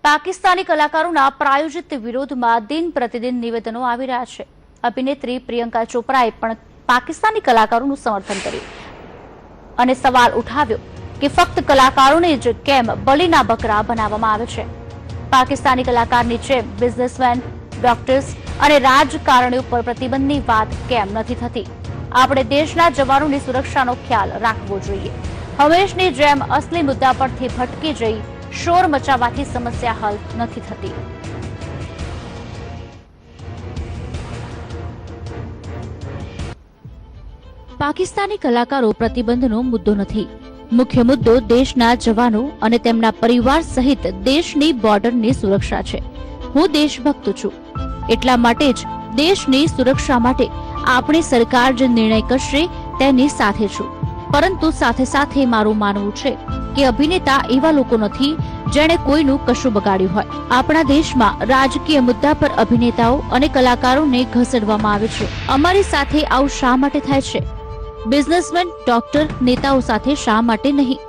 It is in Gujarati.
પાકિસ્તાની કલાકારોના પ્રાયોજિત વિરોધમાં દિન પ્રતિદિન નિવેદનો આવી રહ્યા છે। અભિનેત્રી પ્રિયંકા ચોપરાએ પણ પાકિસ્તાની કલાકારોનું સમર્થન કર્યું અને સવાલ ઉઠાવ્યો કે ફક્ત કલાકારોને જ કેમ બલીના બકરા બનાવવામાં આવે છે। પાકિસ્તાની કલાકારની જેમ બિઝનેસમેન, ડોક્ટર્સ અને રાજકારણીઓ પર પ્રતિબંધની વાત કેમ નથી થતી? આપણે દેશના જવાનોની સુરક્ષાનો ખ્યાલ રાખવો જોઈએ। હંમેશની જેમ અસલી મુદ્દા પરથી ભટકી જઈ શોર મચાવવાથી સમસ્યા હલ નથી થતી। પાકિસ્તાની કલાકારો પ્રતિબંધનો મુદ્દો નથી। મુખ્ય મુદ્દો દેશના જવાનો અને તેમના પરિવાર સહિત દેશની બોર્ડરની સુરક્ષા છે। હું દેશભક્ત છું, એટલા માટે જ દેશની સુરક્ષા માટે આપણી સરકાર જે નિર્ણય કરશે તેની સાથે છું। પરંતુ સાથે સાથે મારું માનવું છે કે અભિનેતા એવા લોકો નથી જેણે કોઈનું કશું બગાડ્યું હોય। આપણા દેશમાં રાજકીય મુદ્દા પર અભિનેતાઓ અને કલાકારોને ઘસેડવામાં આવે છે। અમારી સાથે આવું શા માટે થાય છે? બિઝનેસમેન, ડોક્ટર, નેતાઓ સાથે શા માટે નહીં?